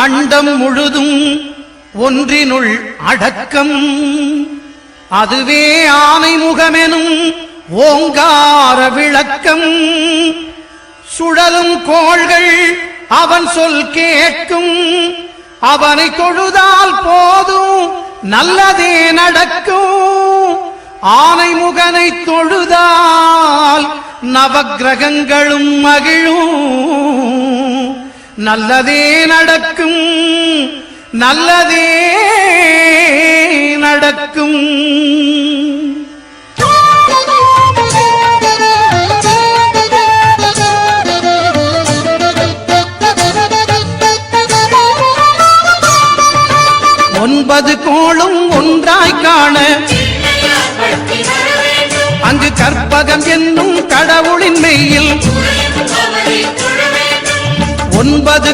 அண்டம் முழுதும் ஒன்றினுள் அடக்கம். அதுவே ஆனை முகமெனும் ஓங்கார விளக்கம். சுழலும் கோள்கள் அவன் சொல் கேட்கும். அவனை தொழுதால் போதும் நல்லதே நடக்கும். ஆனை முகனை தொழுதால் நவக்கிரகங்களும் மகிழும். நல்லதே நடக்கும், நல்லதே நடக்கும். ஒன்பது கோளும் ஒன்றாய் காண அங்கு கற்பகம் என்னும் கடவுளின் மெய்யில் 9